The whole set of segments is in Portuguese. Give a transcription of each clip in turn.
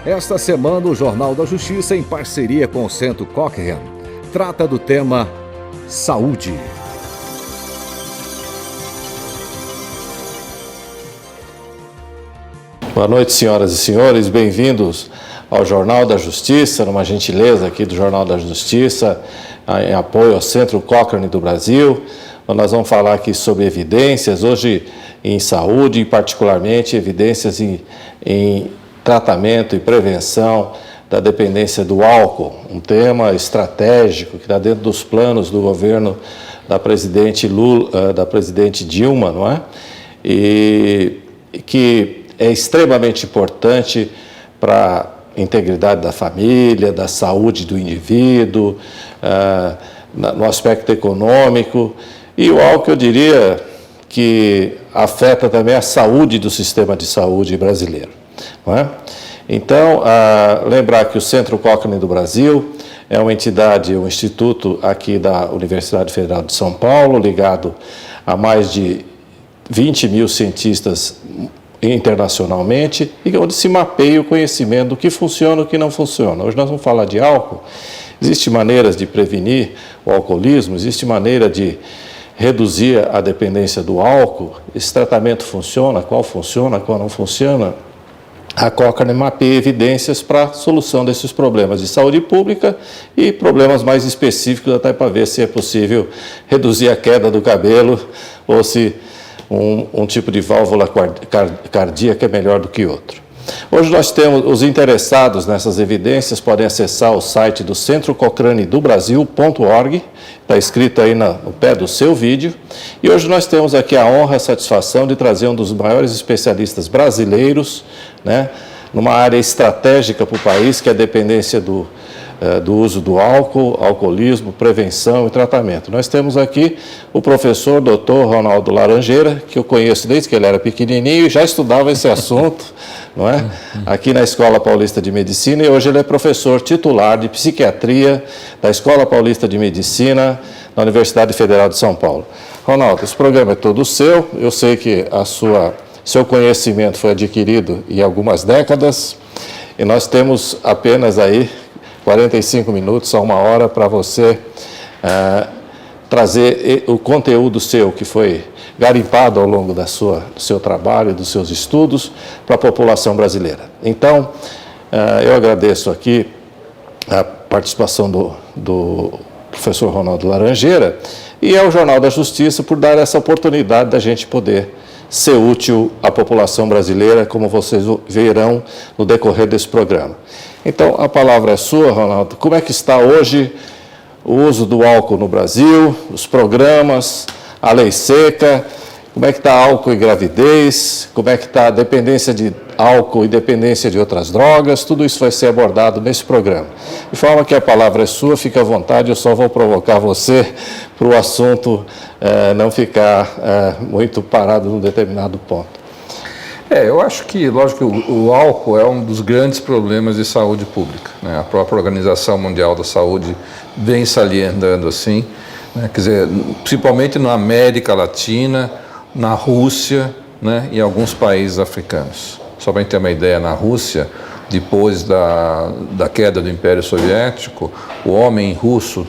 Esta semana, o Jornal da Justiça, em parceria com o Centro Cochrane, trata do tema saúde. Boa noite, senhoras e senhores, bem-vindos ao Jornal da Justiça, numa gentileza aqui do Jornal da Justiça, em apoio ao Centro Cochrane do Brasil. Nós vamos falar aqui sobre evidências, hoje em saúde, e particularmente evidências em tratamento e prevenção da dependência do álcool, um tema estratégico que está dentro dos planos do governo da presidente Dilma, não é? E que é extremamente importante para a integridade da família, da saúde do indivíduo, no aspecto econômico. E o álcool, eu diria, que afeta também a saúde do sistema de saúde brasileiro, não é? Então, lembrar que o Centro Cochrane do Brasil é uma entidade, um instituto aqui da Universidade Federal de São Paulo, ligado a mais de 20 mil cientistas internacionalmente, e onde se mapeia o conhecimento do que funciona e o que não funciona. Hoje nós vamos falar de álcool. Existem maneiras de prevenir o alcoolismo, existe maneira de reduzir a dependência do álcool. Esse tratamento funciona, qual não funciona. A Cochrane mapeia evidências para a solução desses problemas de saúde pública e problemas mais específicos, até para ver se é possível reduzir a queda do cabelo ou se um tipo de válvula cardíaca é melhor do que outro. Hoje nós temos os interessados nessas evidências podem acessar o site do centrocochranedobrasil.org, está escrito aí no pé do seu vídeo, e hoje nós temos aqui a honra e a satisfação de trazer um dos maiores especialistas brasileiros, né, numa área estratégica para o país, que é a dependência do uso do álcool, alcoolismo, prevenção e tratamento. Nós temos aqui o professor Dr. Ronaldo Laranjeira, que eu conheço desde que ele era pequenininho e já estudava esse assunto, não é? Aqui na Escola Paulista de Medicina, e hoje ele é professor titular de psiquiatria da Escola Paulista de Medicina na Universidade Federal de São Paulo. Ronaldo, esse programa é todo seu, eu sei que seu conhecimento foi adquirido em algumas décadas, e nós temos apenas aí 45 minutos a 1 hora para você trazer o conteúdo seu, que foi garimpado ao longo do seu trabalho, dos seus estudos, para a população brasileira. Então, eu agradeço aqui a participação do professor Ronaldo Laranjeira e ao Jornal da Justiça por dar essa oportunidade da gente poder ser útil à população brasileira, como vocês verão no decorrer desse programa. Então, a palavra é sua, Ronaldo. Como é que está hoje o uso do álcool no Brasil, os programas, a lei seca, como é que está álcool e gravidez, como é que está a dependência de álcool e dependência de outras drogas, tudo isso vai ser abordado nesse programa. De forma que a palavra é sua, fique à vontade, eu só vou provocar você para o assunto não ficar muito parado num determinado ponto. Eu acho que, lógico, o álcool é um dos grandes problemas de saúde pública, né? A própria Organização Mundial da Saúde vem salientando assim, né? Quer dizer, principalmente na América Latina, na Rússia, né? E em alguns países africanos. Só para a gente ter uma ideia, na Rússia, depois da queda do Império Soviético, o homem russo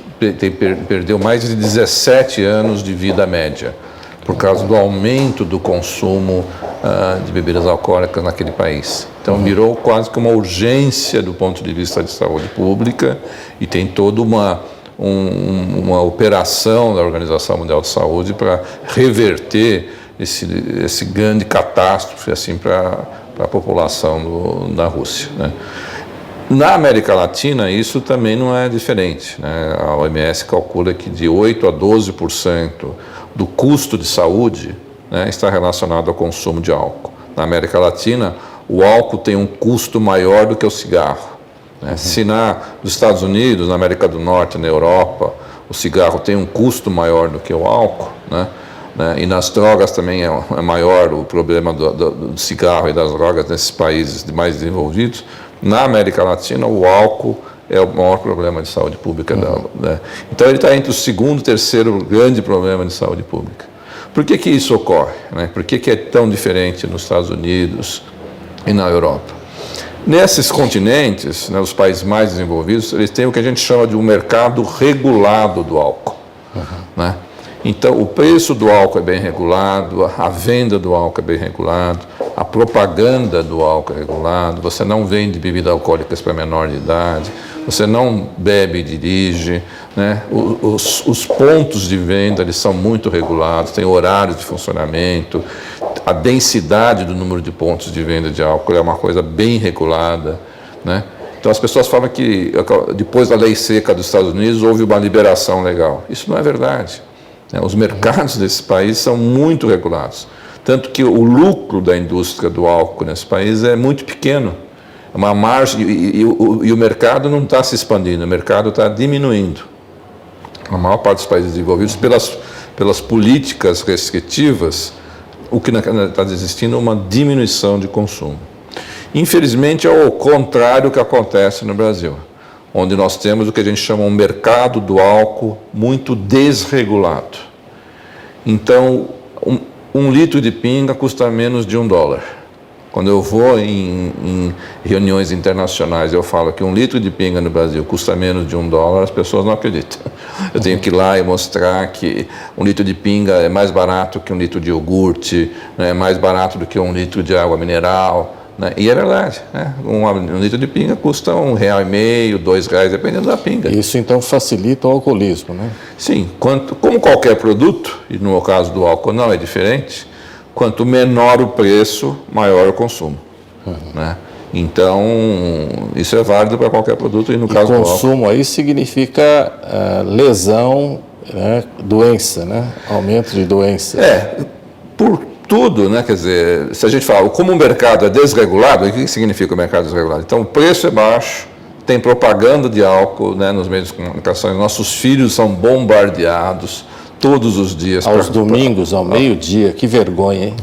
perdeu mais de 17 anos de vida média, por causa do aumento do consumo de bebidas alcoólicas naquele país. Então virou quase que uma urgência do ponto de vista de saúde pública e tem toda uma operação da Organização Mundial de Saúde para reverter esse grande catástrofe assim, para a população da Rússia, né? Na América Latina, isso também não é diferente, né? A OMS calcula que de 8% a 12% do custo de saúde, né, está relacionado ao consumo de álcool. Na América Latina, o álcool tem um custo maior do que o cigarro, né? Se nos Estados Unidos, na América do Norte, na Europa, o cigarro tem um custo maior do que o álcool, né? E nas drogas também é maior o problema do cigarro e das drogas nesses países mais desenvolvidos. Na América Latina, o álcool é o maior problema de saúde pública dela, né? Então ele está entre o segundo e terceiro grande problema de saúde pública. Por que isso ocorre, né? Por que é tão diferente nos Estados Unidos e na Europa? Nesses continentes, né, os países mais desenvolvidos, eles têm o que a gente chama de um mercado regulado do álcool. Né? Então, o preço do álcool é bem regulado, a venda do álcool é bem regulado, a propaganda do álcool é regulado, você não vende bebidas alcoólicas para menor de idade, você não bebe e dirige, né? Os pontos de venda eles são muito regulados, tem horários de funcionamento, a densidade do número de pontos de venda de álcool é uma coisa bem regulada, né? Então as pessoas falam que depois da lei seca dos Estados Unidos houve uma liberação legal. Isso não é verdade. Os mercados desses países são muito regulados. Tanto que o lucro da indústria do álcool nesse país é muito pequeno. É uma margem, e o mercado não está se expandindo, o mercado está diminuindo. A maior parte dos países desenvolvidos, pelas políticas restritivas, o que está existindo é uma diminuição de consumo. Infelizmente, é o contrário que acontece no Brasil, onde nós temos o que a gente chama um mercado do álcool muito desregulado. Então, um litro de pinga custa menos de $1. Quando eu vou em reuniões internacionais, eu falo que um litro de pinga no Brasil custa menos de $1, as pessoas não acreditam. Eu tenho que ir lá e mostrar que um litro de pinga é mais barato que um litro de iogurte, né, é mais barato do que um litro de água mineral. Né? E é verdade, né? Um litro de pinga custa R$1,50, R$2, dependendo da pinga. Isso então facilita o alcoolismo, né? Sim, como qualquer produto, e no caso do álcool não é diferente, quanto menor o preço, maior o consumo. Né? Então, isso é válido para qualquer produto, e no caso do álcool... consumo aí significa lesão, né? Doença, né? Aumento de doença. Por tudo, né? Quer dizer, se a gente fala como o mercado é desregulado, o que significa o mercado desregulado? Então, o preço é baixo, tem propaganda de álcool, né, nos meios de comunicação, nossos filhos são bombardeados todos os dias. Aos domingos, ao meio-dia, que vergonha, hein?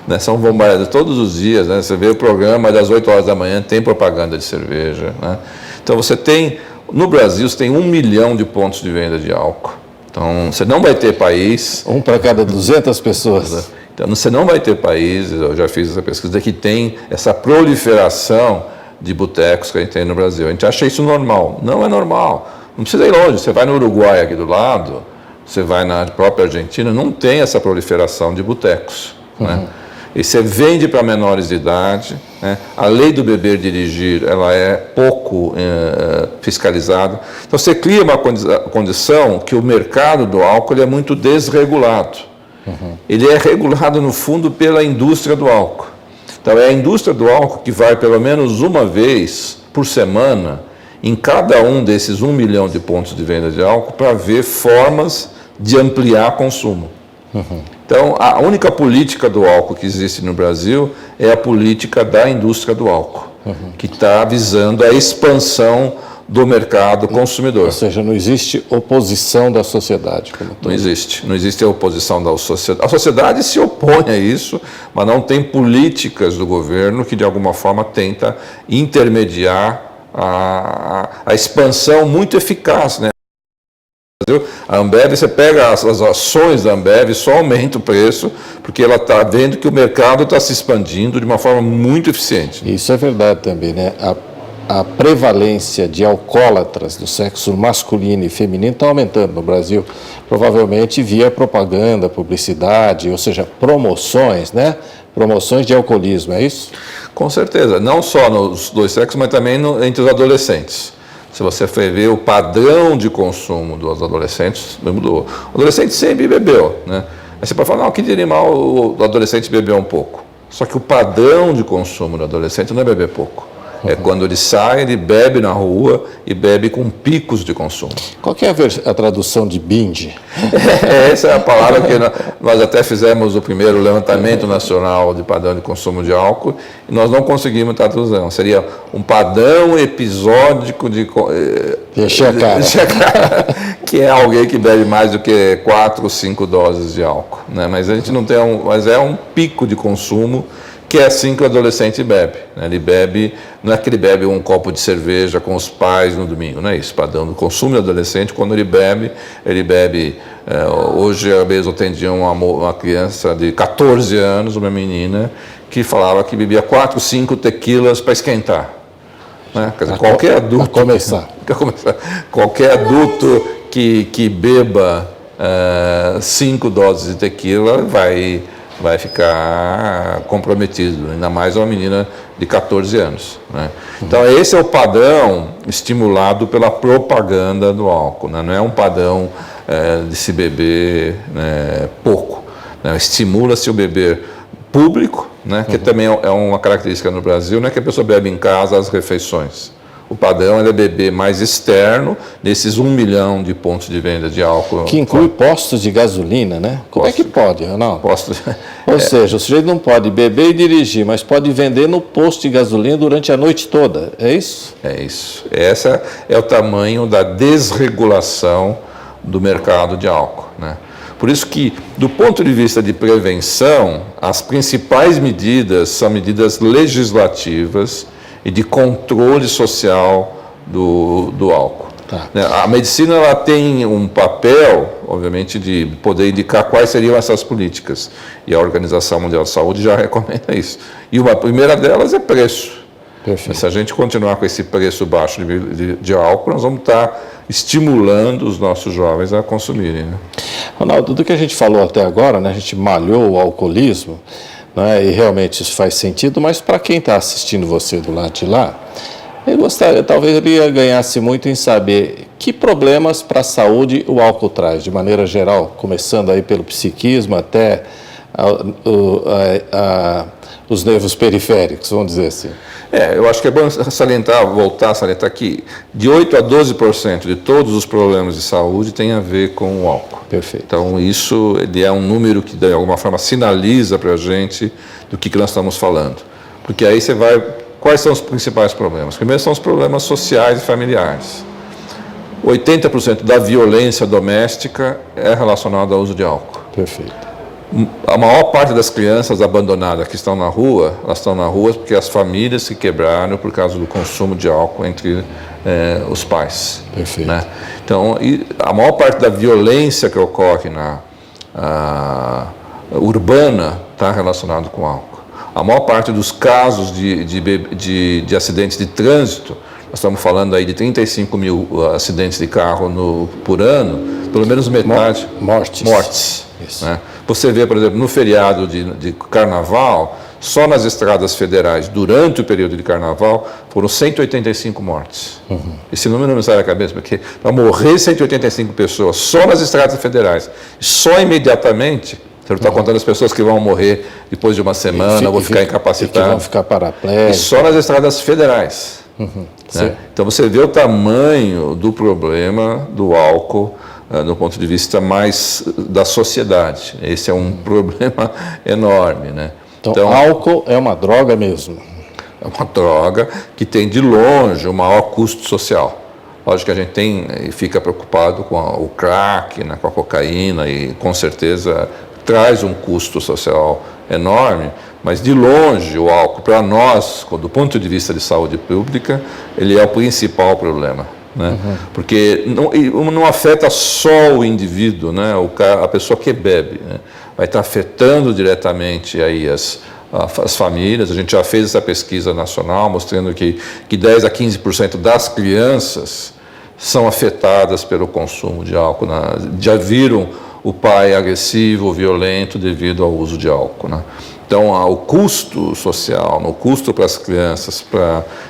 Né, são bombardeados todos os dias, né? Você vê o programa das 8 horas da manhã, tem propaganda de cerveja. Né? Então, no Brasil, você tem 1 milhão de pontos de venda de álcool. Então, você não vai ter país... Um para cada 200 pessoas. Então, você não vai ter países, eu já fiz essa pesquisa, que tem essa proliferação de botecos que a gente tem no Brasil. A gente acha isso normal. Não é normal. Não precisa ir longe. Você vai no Uruguai aqui do lado, você vai na própria Argentina, não tem essa proliferação de botecos. Né? E você vende para menores de idade. Né? A lei do beber e dirigir ela é pouco fiscalizada. Então, você cria uma condição que o mercado do álcool é muito desregulado. Ele é regulado, no fundo, pela indústria do álcool. Então, é a indústria do álcool que vai, pelo menos uma vez por semana, em cada um desses 1 milhão de pontos de venda de álcool, para ver formas de ampliar consumo. Então, a única política do álcool que existe no Brasil é a política da indústria do álcool, que está visando a expansão do mercado consumidor. Ou seja, não existe oposição da sociedade. Não existe a oposição da sociedade. A sociedade se opõe a isso, mas não tem políticas do governo que de alguma forma tenta intermediar a expansão muito eficaz, né? A Ambev, você pega as ações da Ambev, só aumenta o preço, porque ela está vendo que o mercado está se expandindo de uma forma muito eficiente. Isso é verdade também, né? A prevalência de alcoólatras do sexo masculino e feminino está aumentando no Brasil, provavelmente via propaganda, publicidade, ou seja, promoções, né? Promoções de alcoolismo, é isso? Com certeza, não só nos dois sexos, mas também entre os adolescentes. Se você for ver o padrão de consumo dos adolescentes, mudou. O adolescente sempre bebeu, né? Aí você pode falar, não, que de mal o adolescente bebeu um pouco. Só que o padrão de consumo do adolescente não é beber pouco. É quando ele sai, ele bebe na rua e bebe com picos de consumo. Qual que é a tradução de binge? Essa é a palavra que nós até fizemos o primeiro levantamento nacional de padrão de consumo de álcool e nós não conseguimos traduzir. Seria um padrão episódico de encher a cara. Que é alguém que bebe mais do que 4 ou 5 doses de álcool. Né? Mas a gente não tem mas é um pico de consumo que é assim que o adolescente bebe. Né? Ele bebe, não é que ele bebe um copo de cerveja com os pais no domingo, não é isso. Padrão do consumo do adolescente, quando ele bebe, hoje mesmo atendi uma criança de 14 anos, uma menina, que falava que bebia 4, 5 tequilas para esquentar. Né? Quer dizer, qualquer adulto... Qualquer adulto que beba 5 doses de tequila vai ficar comprometido, ainda mais uma menina de 14 anos. Né? Então, esse é o padrão estimulado pela propaganda do álcool, né? Não é um padrão de se beber pouco. Né? Estimula-se o beber público, né? Que também é uma característica no Brasil, não é que a pessoa bebe em casa as refeições. O padrão é beber mais externo, nesses 1 milhão de pontos de venda de álcool. Que inclui postos de gasolina, né? Como é que pode, Ronaldo? Ou seja, o sujeito não pode beber e dirigir, mas pode vender no posto de gasolina durante a noite toda, é isso? É isso. Esse é o tamanho da desregulação do mercado de álcool, né? Por isso que, do ponto de vista de prevenção, as principais medidas são medidas legislativas e de controle social do álcool. Tá. A medicina ela tem um papel, obviamente, de poder indicar quais seriam essas políticas. E a Organização Mundial de Saúde já recomenda isso. E uma primeira delas é preço. Perfeito. Se a gente continuar com esse preço baixo de álcool, nós vamos estar estimulando os nossos jovens a consumirem. Né? Ronaldo, do que a gente falou até agora, né, a gente malhou o alcoolismo, né, e realmente isso faz sentido, mas para quem está assistindo você do lado de lá, talvez ele ganhasse muito em saber que problemas para a saúde o álcool traz, de maneira geral, começando aí pelo psiquismo até os nervos periféricos, vamos dizer assim. Eu acho que é bom voltar a salientar que de 8% a 12% de todos os problemas de saúde tem a ver com o álcool. Perfeito. Então, isso ele é um número que, de alguma forma, sinaliza para a gente do que nós estamos falando. Porque aí você vai... Quais são os principais problemas? Primeiro são os problemas sociais e familiares. 80% da violência doméstica é relacionada ao uso de álcool. Perfeito. A maior parte das crianças abandonadas que estão na rua, elas estão na rua porque as famílias se quebraram por causa do consumo de álcool entre os pais. Perfeito. Né? Então, a maior parte da violência que ocorre na urbana está relacionada com álcool. A maior parte dos casos de acidentes de trânsito, nós estamos falando aí de 35 mil acidentes de carro por ano, pelo menos metade... Mortes. Isso. Né? Você vê, por exemplo, no feriado de carnaval, só nas estradas federais, durante o período de carnaval, foram 185 mortes. Uhum. Esse número não me sai da cabeça, porque para morrer 185 pessoas só nas estradas federais, só imediatamente... Você não está contando as pessoas que vão morrer depois de uma semana, vão ficar incapacitadas. Que vão ficar paraplégicos. E só nas estradas federais. Uhum. Né? Então você vê o tamanho do problema do álcool do ponto de vista mais da sociedade. Esse é um problema enorme. Né? Então, álcool é uma droga mesmo. É uma droga que tem de longe o maior custo social. Lógico que a gente fica preocupado com o crack, né, com a cocaína e com certeza traz um custo social enorme, mas de longe o álcool, para nós, do ponto de vista de saúde pública, ele é o principal problema. Né? Uhum. Porque não afeta só o indivíduo, né? A pessoa que bebe, né? Vai estar afetando diretamente aí as famílias. A gente já fez essa pesquisa nacional mostrando que 10% a 15% das crianças são afetadas pelo consumo de álcool. Já viram o pai agressivo, violento devido ao uso de álcool. Né? Então, o custo social, o custo para as crianças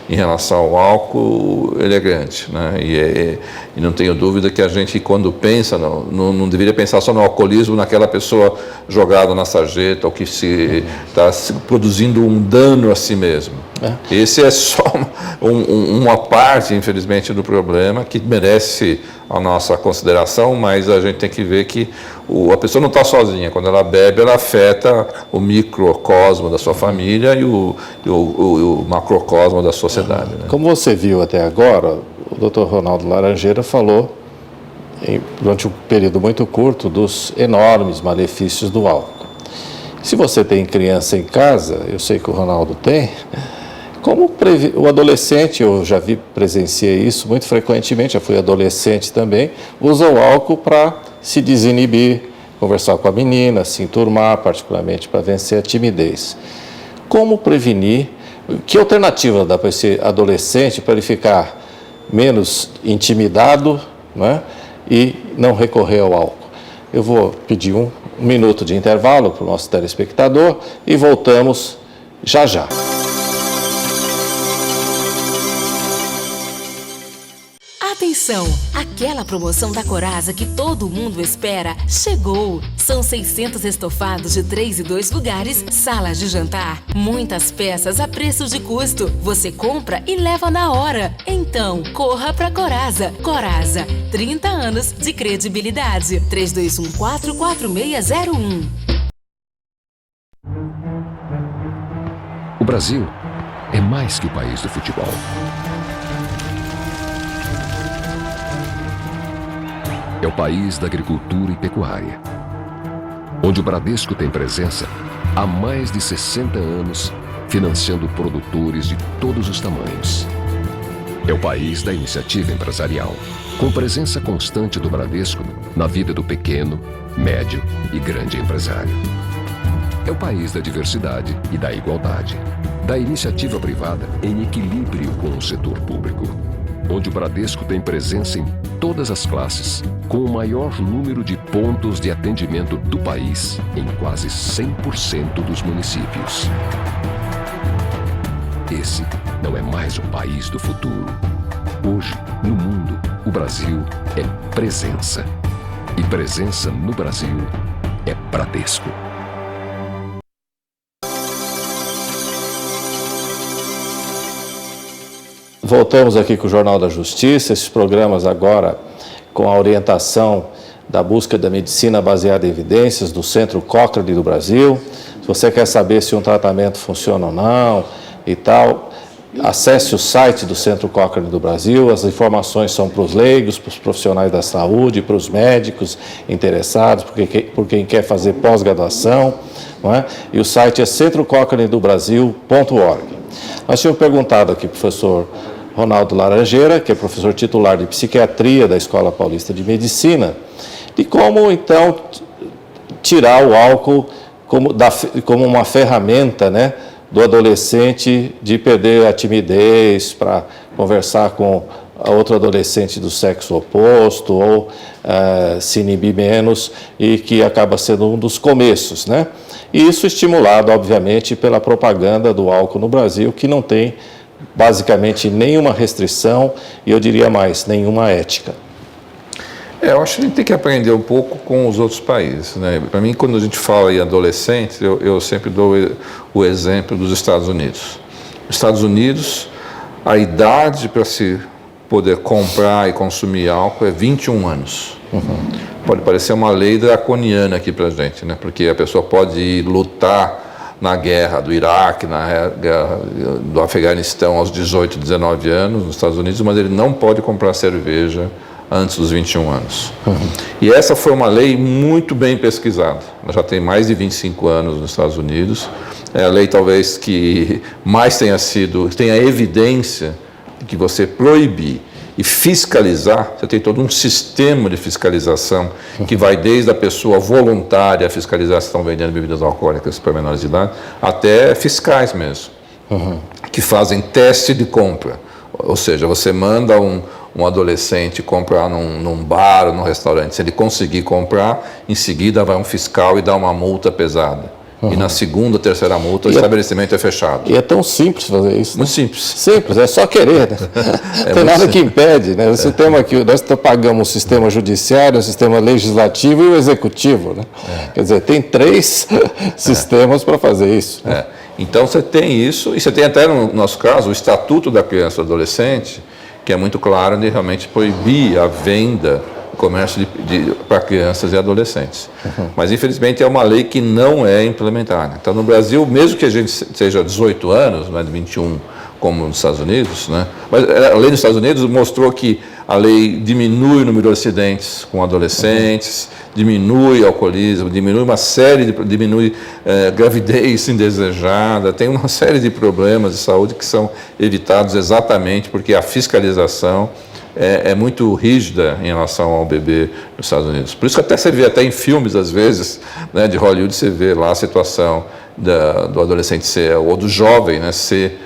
em relação ao álcool, ele é grande. Né? E não tenho dúvida que a gente, quando pensa, não deveria pensar só no alcoolismo, naquela pessoa jogada na sarjeta, ou que está produzindo um dano a si mesmo. Esse é só uma parte, infelizmente, do problema que merece a nossa consideração, mas a gente tem que ver que a pessoa não está sozinha. Quando ela bebe, ela afeta o microcosmo da sua família e o macrocosmo da sociedade. Né? Como você viu até agora, o Dr. Ronaldo Laranjeira falou, durante um período muito curto, dos enormes malefícios do álcool. Se você tem criança em casa, eu sei que o Ronaldo tem, como o adolescente, eu já presenciei isso muito frequentemente, já fui adolescente também, usa o álcool para se desinibir, conversar com a menina, se enturmar, particularmente para vencer a timidez. Como prevenir Que alternativa dá para esse adolescente para ele ficar menos intimidado, né, e não recorrer ao álcool? Eu vou pedir um minuto de intervalo para o nosso telespectador e voltamos já já. Atenção! Aquela promoção da Coraza que todo mundo espera chegou! São 600 estofados de 3 e 2 lugares, salas de jantar, muitas peças a preço de custo. Você compra e leva na hora. Então, corra pra Coraza. Coraza, 30 anos de credibilidade. 3214-4601. O Brasil é mais que o país do futebol. É o país da agricultura e pecuária, onde o Bradesco tem presença há mais de 60 anos, financiando produtores de todos os tamanhos. É o país da iniciativa empresarial, com presença constante do Bradesco na vida do pequeno, médio e grande empresário. É o país da diversidade e da igualdade, da iniciativa privada em equilíbrio com o setor público, onde o Bradesco tem presença em todas as classes, com o maior número de pontos de atendimento do país em quase 100% dos municípios. Esse não é mais o país do futuro. Hoje, no mundo, o Brasil é presença. E presença no Brasil é Bradesco. Voltamos aqui com o Jornal da Justiça, esses programas agora com a orientação da busca da medicina baseada em evidências do Centro Cochrane do Brasil. Se você quer saber se um tratamento funciona ou não e tal, acesse o site do Centro Cochrane do Brasil. As informações são para os leigos, para os profissionais da saúde, para os médicos interessados, por quem quer fazer pós-graduação, não é? E o site é centrocochranedobrasil.org. Nós tínhamos perguntado aqui, professor Ronaldo Laranjeira, que é professor titular de psiquiatria da Escola Paulista de Medicina, de como, então, tirar o álcool como uma ferramenta, né, do adolescente de perder a timidez para conversar com outro adolescente do sexo oposto ou se inibir menos, e que acaba sendo um dos começos, né? E isso estimulado, obviamente, pela propaganda do álcool no Brasil, que não tem basicamente nenhuma restrição e, eu diria mais, nenhuma ética. Eu acho que a gente tem que aprender um pouco com os outros países, né? Para mim, quando a gente fala em adolescentes, eu sempre dou o exemplo dos Estados Unidos. Nos Estados Unidos, a idade para se poder comprar e consumir álcool é 21 anos. Pode parecer uma lei draconiana aqui para a gente, né? Porque a pessoa pode ir lutar na guerra do Iraque, na guerra do Afeganistão aos 18, 19 anos nos Estados Unidos, mas ele não pode comprar cerveja antes dos 21 anos. E essa foi uma lei muito bem pesquisada. Ela já tem mais de 25 anos nos Estados Unidos. É a lei talvez que mais tenha evidência de que você proibir e fiscalizar, você tem todo um sistema de fiscalização que vai desde a pessoa voluntária a fiscalizar se estão vendendo bebidas alcoólicas para menores de idade, até fiscais mesmo, que fazem teste de compra. Ou seja, você manda um adolescente comprar num bar ou num restaurante. Se ele conseguir comprar, em seguida vai um fiscal e dá uma multa pesada. E na segunda, terceira multa, o estabelecimento é fechado. E é tão simples fazer isso. Muito né? simples. Simples, é só querer. Né? Não tem nada que impede. Né? Esse tema aqui, nós pagamos o sistema judiciário, o sistema legislativo e o executivo. Né? Quer dizer, tem 3 sistemas para fazer isso. Né? Então você tem isso, e você tem até no nosso caso o Estatuto da Criança e do Adolescente, que é muito claro de realmente proibir a venda, comércio para crianças e adolescentes. Mas, infelizmente, é uma lei que não é implementada. Então, no Brasil, mesmo que a gente seja 18 anos, não é de 21 como nos Estados Unidos, né? Mas a lei dos Estados Unidos mostrou que a lei diminui o número de acidentes com adolescentes, diminui o alcoolismo, diminui gravidez indesejada, tem uma série de problemas de saúde que são evitados exatamente porque a fiscalização é muito rígida em relação ao bebê nos Estados Unidos. Por isso que até você vê até em filmes, às vezes, né, de Hollywood, você vê lá a situação do adolescente ser, ou do jovem, né, ser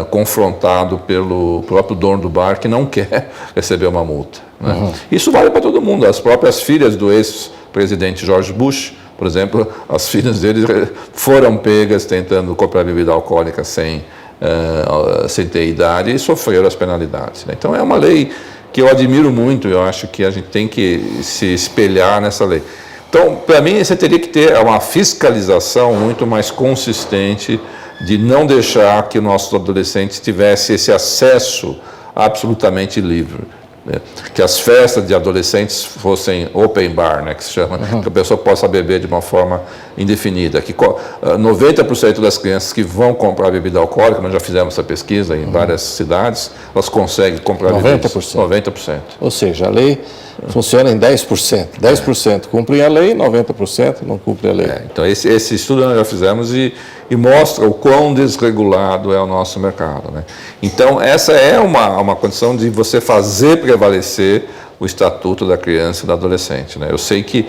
confrontado pelo próprio dono do bar que não quer receber uma multa, né? Isso vale para todo mundo. As próprias filhas do ex-presidente George Bush, por exemplo, as filhas dele foram pegas tentando comprar bebida alcoólica sem ter idade e sofreram as penalidades, né? Então é uma lei que eu admiro muito, eu acho que a gente tem que se espelhar nessa lei. Então, para mim, você teria que ter uma fiscalização muito mais consistente de não deixar que o nosso adolescente tivesse esse acesso absolutamente livre, né? Que as festas de adolescentes fossem open bar, né, que se chama, que a pessoa possa beber de uma forma indefinida, que 90% das crianças que vão comprar bebida alcoólica, nós já fizemos essa pesquisa em várias cidades, elas conseguem comprar 90%. Ou seja, a lei funciona em 10%. 10% cumprem a lei, 90% não cumprem a lei. Então, esse estudo nós já fizemos e mostra o quão desregulado é o nosso mercado, né? Então, essa é uma condição de você fazer prevalecer o Estatuto da Criança e do Adolescente, né? Eu sei que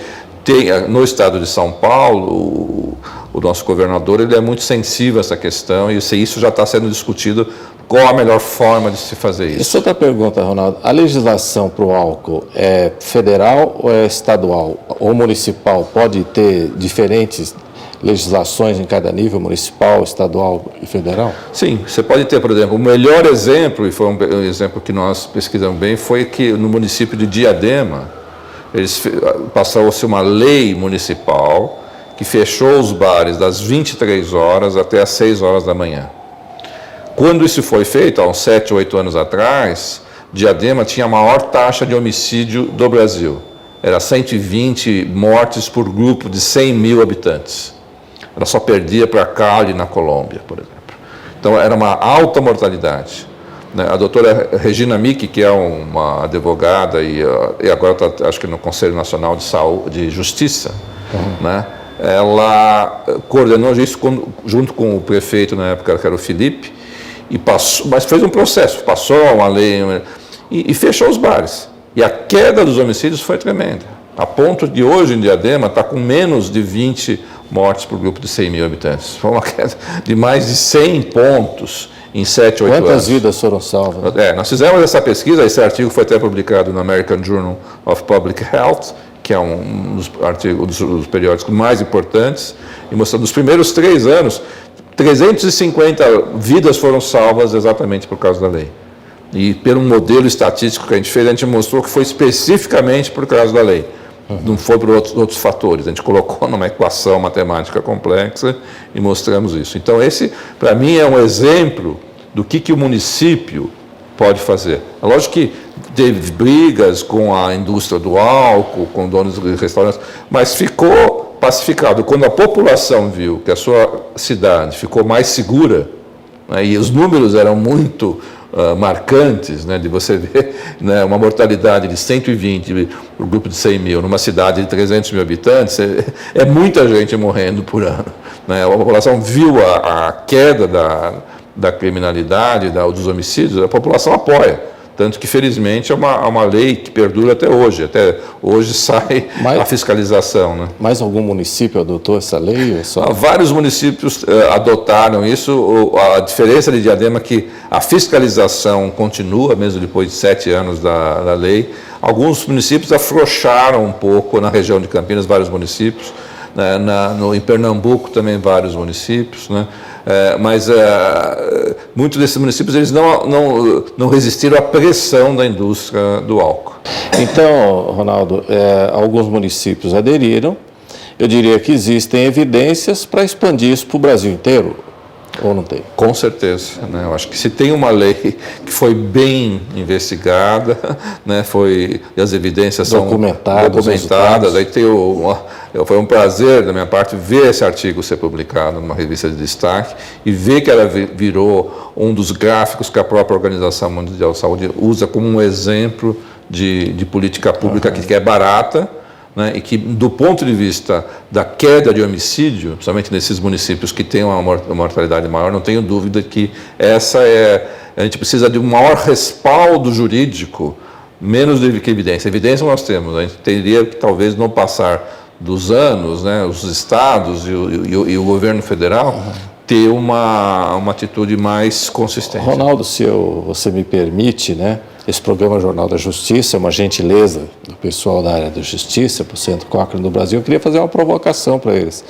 no estado de São Paulo, o nosso governador ele é muito sensível a essa questão e isso já está sendo discutido, qual a melhor forma de se fazer isso. E outra pergunta, Ronaldo, a legislação para o álcool é federal ou é estadual ou municipal? Pode ter diferentes legislações em cada nível, municipal, estadual e federal? Sim, você pode ter, por exemplo, o melhor exemplo, e foi um exemplo que nós pesquisamos bem, foi que no município de Diadema, passou-se uma lei municipal que fechou os bares das 23 horas até as 6 horas da manhã. Quando isso foi feito, há uns 7, 8 anos atrás, Diadema tinha a maior taxa de homicídio do Brasil. Era 120 mortes por grupo de 100 mil habitantes. Ela só perdia para Cali, na Colômbia, por exemplo. Então, era uma alta mortalidade. A doutora Regina Micchi, que é uma advogada e agora está, acho que no Conselho Nacional de Justiça, né? Ela coordenou isso junto com o prefeito, na época, que era o Felipe, mas fez um processo, passou uma lei e fechou os bares. E a queda dos homicídios foi tremenda, a ponto de hoje em Diadema está com menos de 20 mortes por grupo de 100 mil habitantes. Foi uma queda de mais de 100 pontos em 7, 8 anos. Quantas vidas foram salvas? Nós fizemos essa pesquisa, esse artigo foi até publicado no American Journal of Public Health, que é um dos periódicos mais importantes, e mostrando nos primeiros 3 anos, 350 vidas foram salvas exatamente por causa da lei. E pelo modelo estatístico que a gente fez, a gente mostrou que foi especificamente por causa da lei. Não foi por outros fatores. A gente colocou numa equação matemática complexa e mostramos isso. Então, esse, para mim, é um exemplo do que o município pode fazer. É lógico que teve brigas com a indústria do álcool, com donos de restaurantes, mas ficou pacificado. Quando a população viu que a sua cidade ficou mais segura, né, e os números eram muito marcantes, né, de você ver, né, uma mortalidade de 120 por grupo de 100 mil numa cidade de 300 mil habitantes, é muita gente morrendo por ano, né? A população viu a queda da criminalidade, dos homicídios, a população apoia. Tanto que, felizmente, é uma lei que perdura até hoje. Até hoje sai a fiscalização, né? Mais algum município adotou essa lei? Vários municípios adotaram isso. A diferença de Diadema é que a fiscalização continua, mesmo depois de 7 anos da lei. Alguns municípios afrouxaram um pouco, na região de Campinas, vários municípios. Né? Em Pernambuco também vários municípios, né? Mas muitos desses municípios eles não resistiram à pressão da indústria do álcool. Então, Ronaldo, alguns municípios aderiram. Eu diria que existem evidências para expandir isso para o Brasil inteiro, ou não tem? Com certeza, né? Eu acho que se tem uma lei que foi bem investigada, né? E as evidências são documentadas. Aí foi um prazer da minha parte ver esse artigo ser publicado numa revista de destaque e ver que ela virou um dos gráficos que a própria Organização Mundial de Saúde usa como um exemplo de política pública que é barata, né, e que, do ponto de vista da queda de homicídio, principalmente nesses municípios que têm uma mortalidade maior, não tenho dúvida que a gente precisa de um maior respaldo jurídico, menos do que evidência. Evidência nós temos, a gente teria que talvez não passar dos anos, né, os estados e o governo federal, ter uma atitude mais consistente. Ronaldo, se você me permite, né? Esse programa Jornal da Justiça é uma gentileza do pessoal da área da Justiça, para o Centro Cochrane do Brasil. Eu queria fazer uma provocação para eles.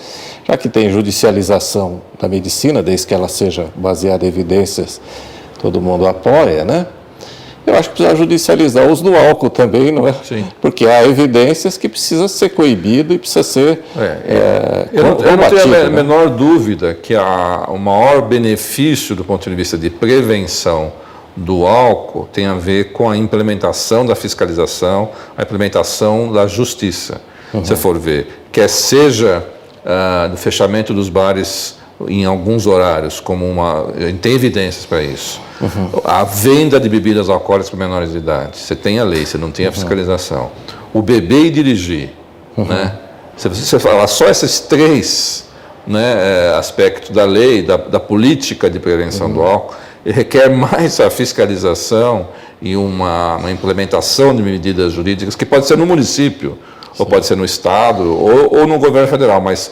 Já que tem judicialização da medicina, desde que ela seja baseada em evidências, todo mundo apoia, né? Eu acho que precisa judicializar o uso do álcool também, não é? Sim. Porque há evidências que precisa ser coibido e precisa ser eu não tenho a né? menor dúvida que o maior benefício do ponto de vista de prevenção do álcool tem a ver com a implementação da fiscalização, a implementação da justiça. Se você for ver, quer seja do fechamento dos bares em alguns horários, tem evidências para isso. A venda de bebidas alcoólicas para menores de idade. Você tem a lei, você não tem a fiscalização. O beber e dirigir. Né? Se você falar só esses 3 aspectos da lei, da política de prevenção do álcool, requer mais a fiscalização e uma implementação de medidas jurídicas, que pode ser no município, ou pode ser no Estado, ou no governo federal, mas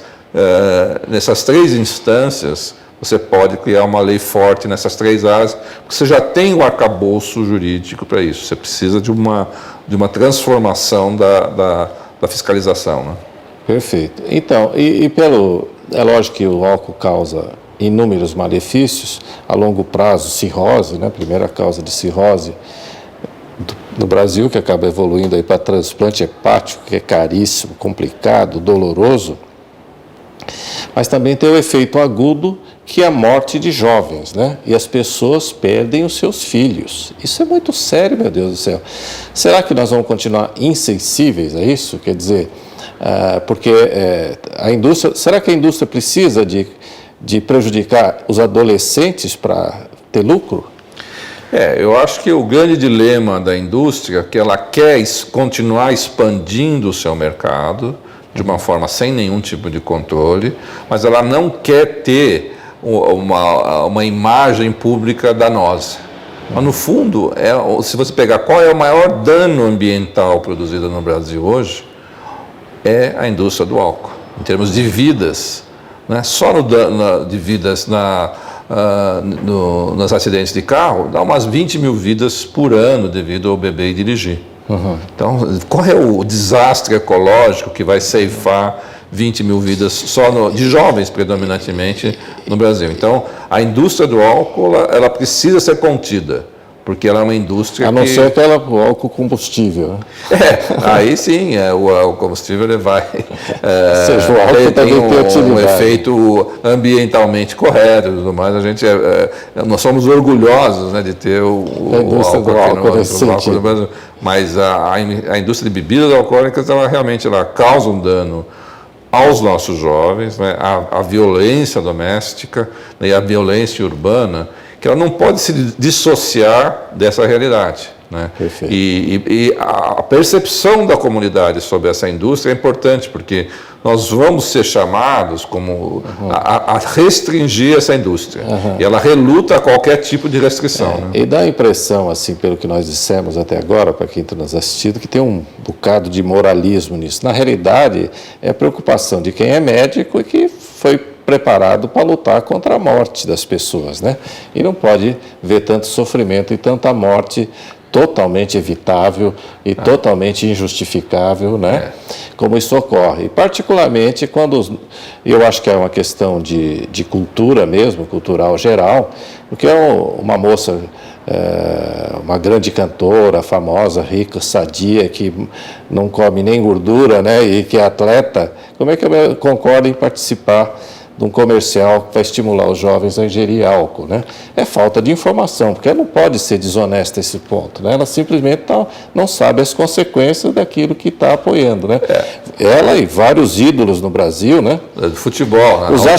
nessas 3 instâncias você pode criar uma lei forte nessas 3 áreas, porque você já tem o arcabouço jurídico para isso. Você precisa de uma transformação da fiscalização. Né? Perfeito. Então, é lógico que o álcool causa inúmeros malefícios, a longo prazo, cirrose, né? Primeira causa de cirrose no Brasil, que acaba evoluindo aí para transplante hepático, que é caríssimo, complicado, doloroso, mas também tem o efeito agudo, que é a morte de jovens, né? E as pessoas perdem os seus filhos. Isso é muito sério, meu Deus do céu. Será que nós vamos continuar insensíveis a isso? Quer dizer, porque a indústria... Será que a indústria precisa de prejudicar os adolescentes para ter lucro? Eu acho que o grande dilema da indústria é que ela quer continuar expandindo o seu mercado de uma forma sem nenhum tipo de controle, mas ela não quer ter uma imagem pública danosa. Mas, no fundo, se você pegar qual é o maior dano ambiental produzido no Brasil hoje, é a indústria do álcool, em termos de vidas. Né? Só de vidas nos acidentes de carro, dá umas 20 mil vidas por ano devido ao beber e dirigir. Então, qual é o desastre ecológico que vai ceifar 20 mil vidas só de jovens, predominantemente, no Brasil? Então, a indústria do álcool, ela precisa ser contida, porque ela é uma indústria a não ser que o álcool combustível. Aí sim, o combustível ele vai seja, o álcool tem um efeito ambientalmente correto e tudo mais. Nós somos orgulhosos, né, de ter o álcool no Brasil. Mas a indústria de bebidas alcoólicas, ela causa um dano aos nossos jovens, né, a violência doméstica, né, e a violência urbana, que ela não pode se dissociar dessa realidade. Né? E a percepção da comunidade sobre essa indústria é importante, porque nós vamos ser chamados a restringir essa indústria. E ela reluta a qualquer tipo de restrição. Né? E dá a impressão, assim, pelo que nós dissemos até agora, para quem está nos assistindo, que tem um bocado de moralismo nisso. Na realidade, é a preocupação de quem é médico e que foi preparado para lutar contra a morte das pessoas, né? E não pode ver tanto sofrimento e tanta morte totalmente evitável e totalmente injustificável, né? Como isso ocorre. E particularmente quando, eu acho que é uma questão de cultura mesmo, cultural geral, porque uma moça, uma grande cantora, famosa, rica, sadia, que não come nem gordura, né? E que é atleta, como é que ela concorda em participar de um comercial que vai estimular os jovens a ingerir álcool, né? É falta de informação, porque ela não pode ser desonesta a esse ponto, né? Ela simplesmente não sabe as consequências daquilo que está apoiando, né? Ela e vários ídolos no Brasil, né? Do futebol, né? Usar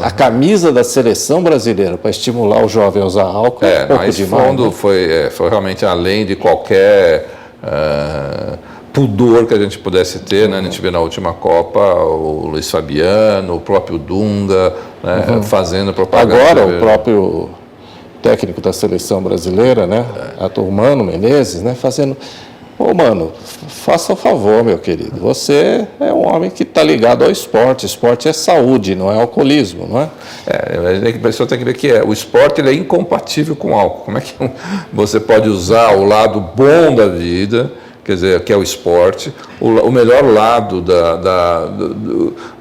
a camisa da seleção brasileira para estimular o jovem a usar álcool é um pouco demais. Fundo, né? foi realmente além de qualquer pudor que a gente pudesse ter, né? A gente vê na última Copa o Luiz Fabiano, o próprio Dunga, né? Fazendo propaganda. Agora o próprio técnico da seleção brasileira, né? Ator Mano Menezes, né? Fazendo... Mano, faça o favor, meu querido. Você é um homem que está ligado ao esporte. Esporte é saúde, não é alcoolismo, não é? A pessoa tem que ver que o esporte ele é incompatível com o álcool. Como é que você pode usar o lado bom da vida, quer dizer, que é o esporte, o melhor lado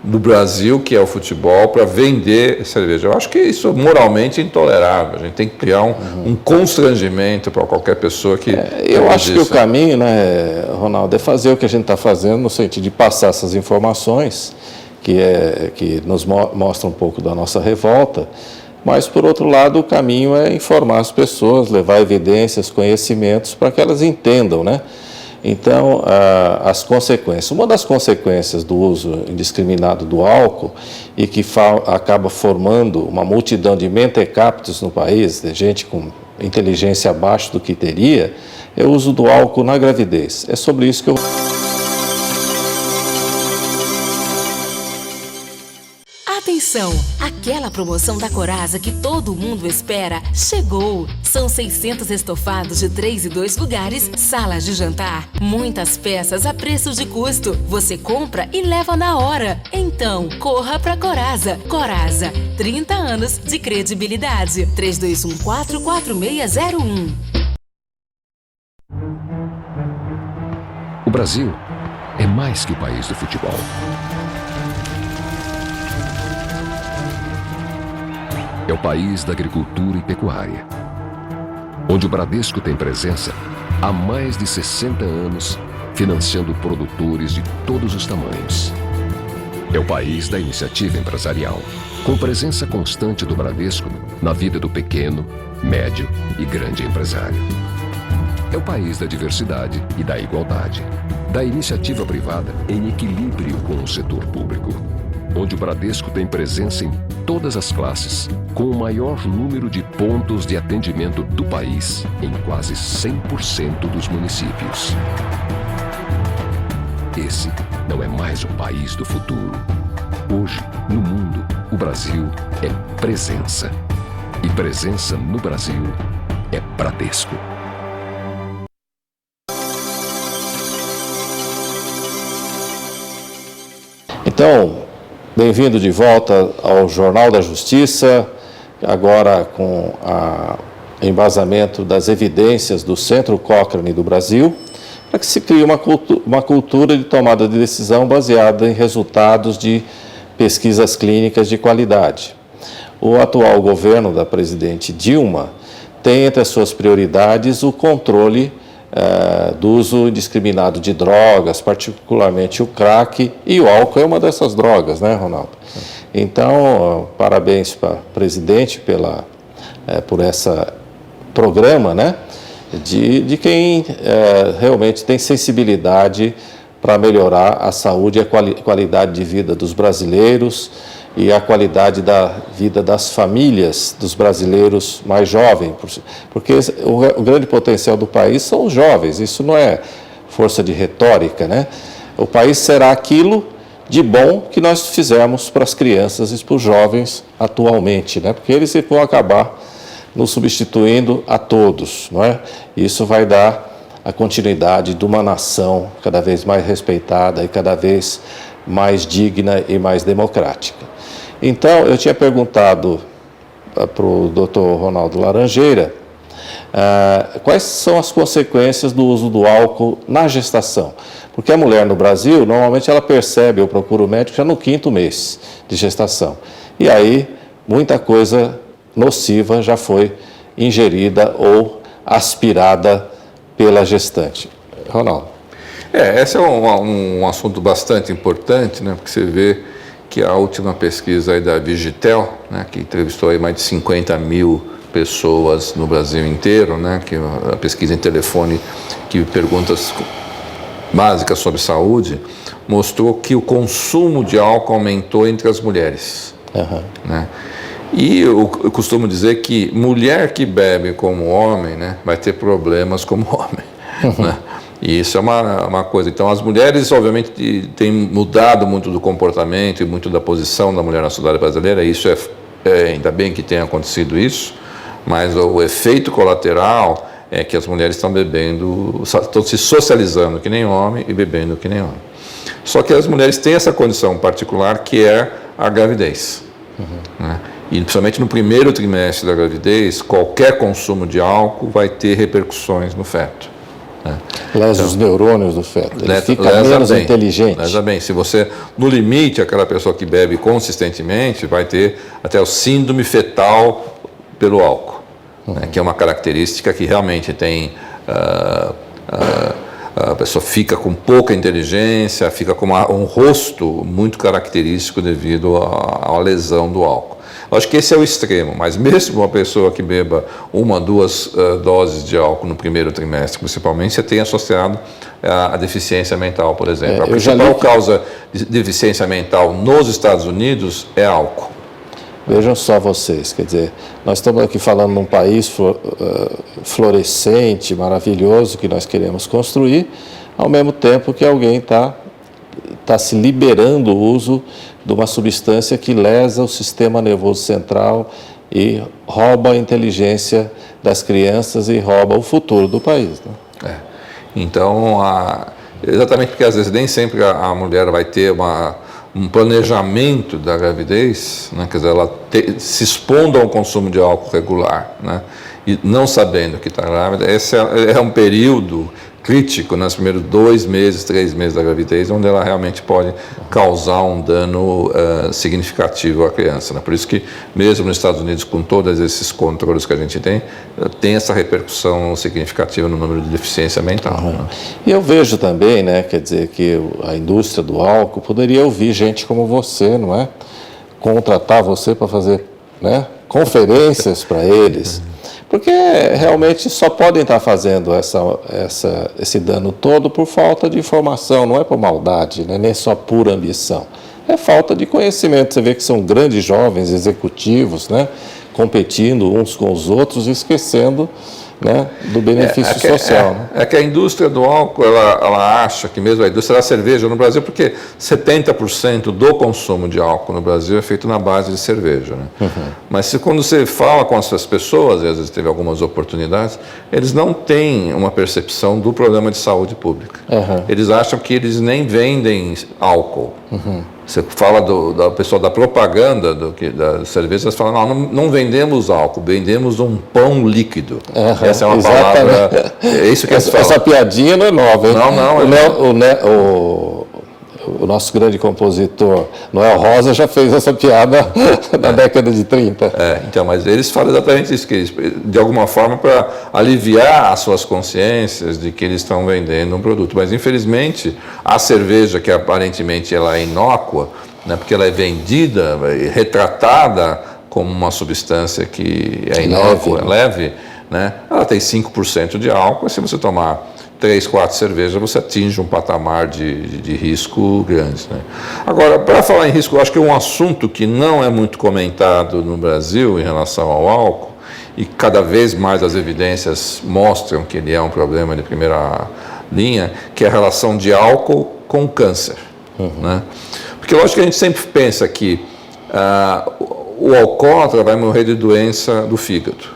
do Brasil, que é o futebol, para vender cerveja? Eu acho que isso moralmente é intolerável. A gente tem que criar um constrangimento para qualquer pessoa que... Eu acho que o caminho, né, Ronaldo, é fazer o que a gente está fazendo no sentido de passar essas informações, que nos mostram um pouco da nossa revolta, mas, por outro lado, o caminho é informar as pessoas, levar evidências, conhecimentos, para que elas entendam, né? Então, as consequências. Uma das consequências do uso indiscriminado do álcool e que acaba formando uma multidão de mentecaptos no país, de gente com inteligência abaixo do que teria, é o uso do álcool na gravidez. É sobre isso que eu... Atenção! Aquela promoção da Coraza que todo mundo espera chegou! São 600 estofados de 3 e 2 lugares, salas de jantar, muitas peças a preço de custo. Você compra e leva na hora. Então, corra pra Coraza. Coraza, 30 anos de credibilidade. 3214-4601. O Brasil é mais que o país do futebol. É o país da agricultura e pecuária, onde o Bradesco tem presença há mais de 60 anos, financiando produtores de todos os tamanhos. É o país da iniciativa empresarial, com presença constante do Bradesco na vida do pequeno, médio e grande empresário. É o país da diversidade e da igualdade, da iniciativa privada em equilíbrio com o setor público, onde o Bradesco tem presença em todas as classes, com o maior número de pontos de atendimento do país em quase 100% dos municípios. Esse não é mais o país do futuro. Hoje, no mundo, o Brasil é presença. E presença no Brasil é Bradesco. Então, bem-vindo de volta ao Jornal da Justiça, agora com o embasamento das evidências do Centro Cochrane do Brasil, para que se crie uma cultura de tomada de decisão baseada em resultados de pesquisas clínicas de qualidade. O atual governo da presidente Dilma tem entre as suas prioridades o controle do uso indiscriminado de drogas, particularmente o crack, e o álcool é uma dessas drogas, né, Ronaldo? Então, parabéns para o presidente por esse programa, né, de quem realmente tem sensibilidade para melhorar a saúde e a qualidade de vida dos brasileiros e a qualidade da vida das famílias dos brasileiros mais jovens, porque o grande potencial do país são os jovens, isso não é força de retórica, né? O país será aquilo de bom que nós fizemos para as crianças e para os jovens atualmente, né? Porque eles vão acabar nos substituindo a todos, não é? Isso vai dar a continuidade de uma nação cada vez mais respeitada e cada vez mais digna e mais democrática. Então, eu tinha perguntado para o Dr. Ronaldo Laranjeira quais são as consequências do uso do álcool na gestação. Porque a mulher no Brasil, normalmente ela percebe ou procura o médico já no 5º mês de gestação. E aí, muita coisa nociva já foi ingerida ou aspirada pela gestante. Ronaldo. Esse é um assunto bastante importante, né? Porque você vê que a última pesquisa aí da Vigitel, né, que entrevistou aí mais de 50 mil pessoas no Brasil inteiro, né, que a pesquisa em telefone que perguntas básicas sobre saúde, mostrou que o consumo de álcool aumentou entre as mulheres. Uhum. Né? E eu costumo dizer que mulher que bebe como homem, né, vai ter problemas como homem. Né? E isso é uma coisa. Então, as mulheres, obviamente, têm mudado muito do comportamento e muito da posição da mulher na sociedade brasileira. Isso ainda bem que tenha acontecido isso, mas o efeito colateral é que as mulheres estão bebendo, estão se socializando que nem homem e bebendo que nem homem. Só que as mulheres têm essa condição particular que é a gravidez. Né? E principalmente no primeiro trimestre da gravidez, qualquer consumo de álcool vai ter repercussões no feto. Né? Lesa os neurônios do feto, ele fica menos inteligente. Lesa bem. Se você, no limite, aquela pessoa que bebe consistentemente vai ter até o síndrome fetal pelo álcool, né? Que é uma característica que realmente tem... a pessoa fica com pouca inteligência, fica com um rosto muito característico devido à lesão do álcool. Eu acho que esse é o extremo, mas mesmo uma pessoa que beba 1, 2 doses de álcool no primeiro trimestre, principalmente, você tem associado a deficiência mental, por exemplo. A principal causa de deficiência mental nos Estados Unidos é álcool. Vejam só vocês, quer dizer, nós estamos aqui falando num país florescente, maravilhoso, que nós queremos construir, ao mesmo tempo que alguém está se liberando o uso de uma substância que lesa o sistema nervoso central e rouba a inteligência das crianças e rouba o futuro do país. Né? Então, exatamente porque às vezes nem sempre a mulher vai ter um planejamento da gravidez, né? Quer dizer, ela se expondo ao consumo de álcool regular, né? E não sabendo que está grávida, esse é um período crítico, nos primeiros 2 meses, 3 meses da gravidez, onde ela realmente pode causar um dano significativo à criança. Né? Por isso que, mesmo nos Estados Unidos, com todos esses controles que a gente tem essa repercussão significativa no número de deficiência mental. Né? E eu vejo também, né, quer dizer, que a indústria do álcool poderia ouvir gente como você, não é? Contratar você para fazer, né, conferências para eles. Porque realmente só podem estar fazendo esse dano todo por falta de informação, não é por maldade, né? Nem só por ambição. É falta de conhecimento. Você vê que são grandes jovens executivos, né? Competindo uns com os outros, esquecendo, né, do benefício social. É que a indústria do álcool, ela acha que mesmo a indústria da cerveja no Brasil, porque 70% do consumo de álcool no Brasil é feito na base de cerveja. Né? Mas quando você fala com essas pessoas, às vezes teve algumas oportunidades, eles não têm uma percepção do problema de saúde pública. Eles acham que eles nem vendem álcool. Você fala da pessoa da propaganda da cerveja, você fala, não vendemos álcool, vendemos um pão líquido. Essa é uma palavra... É isso que essa piadinha não é nova, hein? Não. O nosso grande compositor Noel Rosa já fez essa piada na década de 30. Então, mas eles falam exatamente isso, que eles, de alguma forma, para aliviar as suas consciências de que eles estão vendendo um produto. Mas, infelizmente, a cerveja, que aparentemente ela é inócua, né, porque ela é vendida, retratada como uma substância que é inócua, leve, né, ela tem 5% de álcool, e se você tomar 3, 4 cervejas, você atinge um patamar de risco grande. Né? Agora, para falar em risco, eu acho que é um assunto que não é muito comentado no Brasil em relação ao álcool, e cada vez mais as evidências mostram que ele é um problema de primeira linha, que é a relação de álcool com câncer. Né? Porque lógico que a gente sempre pensa que o alcoólatra vai morrer de doença do fígado.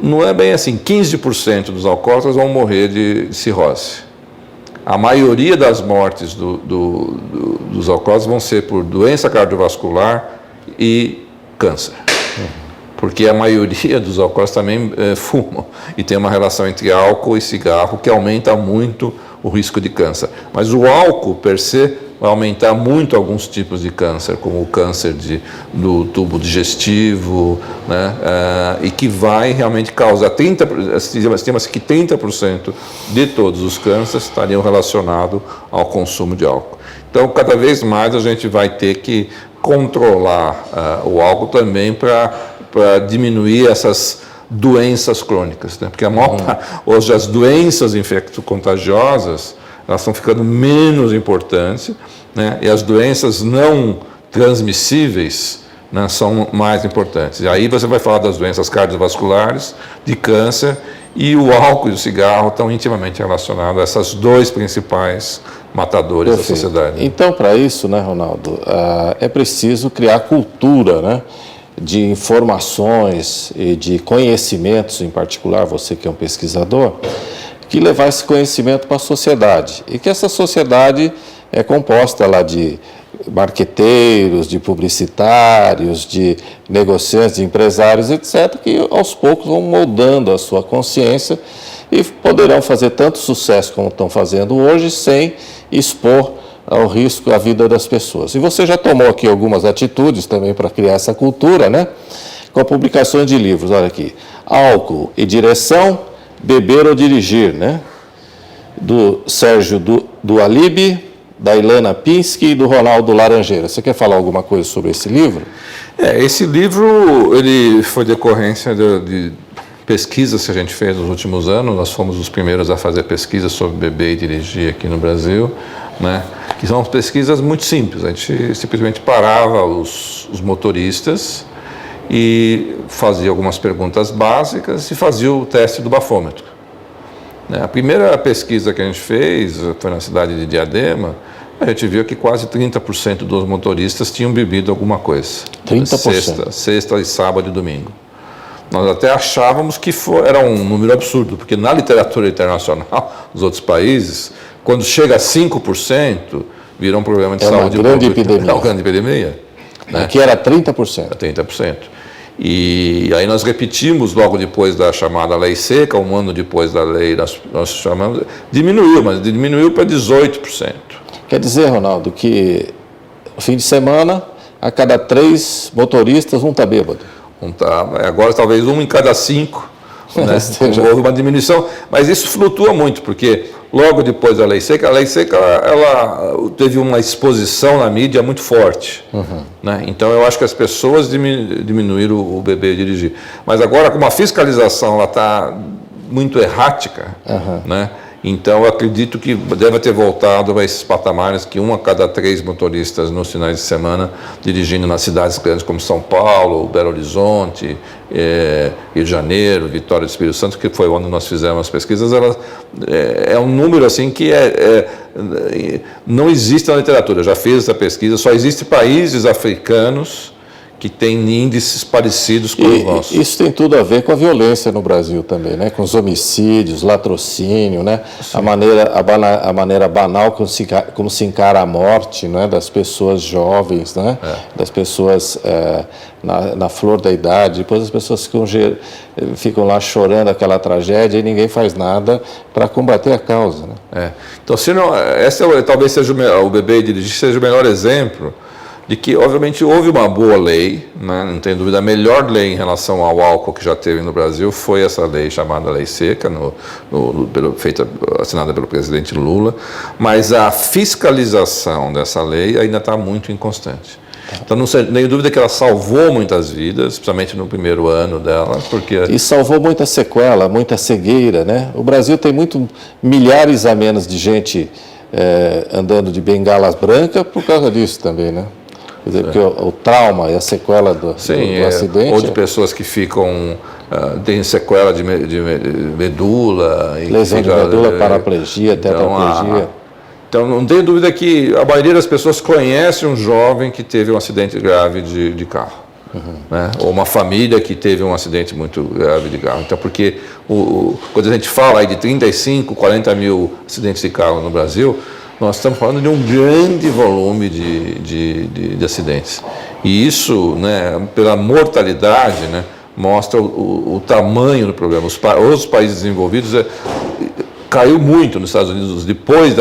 Não é bem assim, 15% dos alcoólatras vão morrer de cirrose. A maioria das mortes dos alcoólatras vão ser por doença cardiovascular e câncer. Porque a maioria dos alcoólatras também fumam. E tem uma relação entre álcool e cigarro que aumenta muito o risco de câncer. Mas o álcool, per se, vai aumentar muito alguns tipos de câncer, como o câncer do tubo digestivo, né? E que vai realmente causar, estima-se que 30% de todos os cânceres estariam relacionados ao consumo de álcool. Então, cada vez mais a gente vai ter que controlar o álcool também para diminuir essas doenças crônicas, né? Porque hoje as doenças infecto-contagiosas, elas estão ficando menos importantes, né? E as doenças não transmissíveis, né, são mais importantes. E aí você vai falar das doenças cardiovasculares, de câncer, e o álcool e o cigarro estão intimamente relacionados a essas 2 principais matadores da sociedade. Então, para isso, né, Ronaldo, é preciso criar cultura, né, de informações e de conhecimentos, em particular, você que é um pesquisador, que levar esse conhecimento para a sociedade e que essa sociedade é composta lá de marqueteiros, de publicitários, de negociantes, de empresários, etc., que aos poucos vão moldando a sua consciência e poderão fazer tanto sucesso como estão fazendo hoje, sem expor ao risco a vida das pessoas. E você já tomou aqui algumas atitudes também para criar essa cultura, né? Com a publicação de livros, olha aqui, Álcool e Direção, Beber ou Dirigir, né? Do Sérgio do Alibe, da Ilana Pinsky e do Ronaldo Laranjeira. Você quer falar alguma coisa sobre esse livro? Esse livro ele foi decorrência de pesquisas que a gente fez nos últimos anos. Nós fomos os primeiros a fazer pesquisas sobre beber e dirigir aqui no Brasil, né? Que são pesquisas muito simples. A gente simplesmente parava os motoristas e fazia algumas perguntas básicas e fazia o teste do bafômetro. A primeira pesquisa que a gente fez foi na cidade de Diadema. A gente viu que quase 30% dos motoristas tinham bebido alguma coisa. 30%? Sexta e sábado e domingo. Nós até achávamos que era um número absurdo, porque na literatura internacional dos outros países, quando chega a 5%, vira um problema de saúde pública. É uma grande epidemia. Né? Aqui era 30%. 30%. E aí nós repetimos logo depois da chamada lei seca, um ano depois da lei, nós chamamos, diminuiu para 18%. Quer dizer, Ronaldo, que no fim de semana, a cada 3 motoristas, um está bêbado. Agora talvez 1 em cada 5, né? Houve uma diminuição, mas isso flutua muito, porque logo depois da lei seca, ela teve uma exposição na mídia muito forte. Né? Então eu acho que as pessoas diminuíram o beber e dirigir. Mas agora, como a fiscalização ela está muito errática, né? Então eu acredito que deve ter voltado a esses patamares que 1 a cada 3 motoristas nos finais de semana dirigindo nas cidades grandes como São Paulo, Belo Horizonte, Rio de Janeiro, Vitória do Espírito Santo, que foi onde nós fizemos as pesquisas. É um número assim que não existe na literatura. Eu já fiz essa pesquisa, só existem países africanos que tem índices parecidos com os nossos. Isso tem tudo a ver com a violência no Brasil também, né? Com os homicídios, latrocínio, né? A maneira banal como se encara a morte, né? Das pessoas jovens, né? Das pessoas na flor da idade. Depois as pessoas ficam lá chorando aquela tragédia e ninguém faz nada para combater a causa, né? Então, talvez seja o beber e dirigir seja o melhor exemplo de que, obviamente, houve uma boa lei, né? Não tem dúvida. A melhor lei em relação ao álcool que já teve no Brasil foi essa lei chamada Lei Seca, assinada pelo presidente Lula, mas a fiscalização dessa lei ainda está muito inconstante. Então, não tem dúvida que ela salvou muitas vidas, principalmente no primeiro ano dela, porque... E salvou muita sequela, muita cegueira, né? O Brasil tem milhares a menos de gente andando de bengalas brancas por causa disso também, né? Quer dizer, porque o trauma e a sequela do acidente... Ou de pessoas que ficam... tem sequela de medula... Lesão de medula, paraplegia, tetraplegia. Então, não tem dúvida que a maioria das pessoas conhece um jovem que teve um acidente grave de carro. Né? Ou uma família que teve um acidente muito grave de carro. Então, porque quando a gente fala aí de 35, 40 mil acidentes de carro no Brasil... Nós estamos falando de um grande volume de acidentes. E isso, né, pela mortalidade, né, mostra o tamanho do problema. Os países desenvolvidos caiu muito nos Estados Unidos depois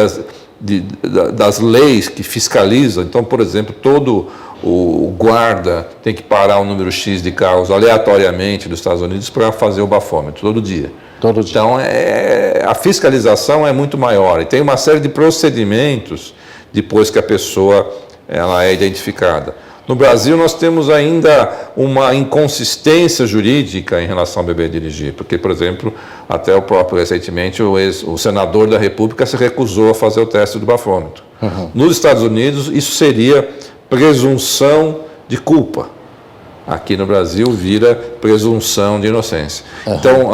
das leis que fiscalizam. Então, por exemplo, todo o guarda tem que parar um número X de carros aleatoriamente dos Estados Unidos para fazer o bafômetro, todo dia. Então, a fiscalização é muito maior e tem uma série de procedimentos depois que a pessoa é identificada. No Brasil, nós temos ainda uma inconsistência jurídica em relação ao beber e dirigir, porque, por exemplo, até recentemente, o senador da República se recusou a fazer o teste do bafômetro. Nos Estados Unidos, isso seria presunção de culpa. Aqui no Brasil vira presunção de inocência. Então,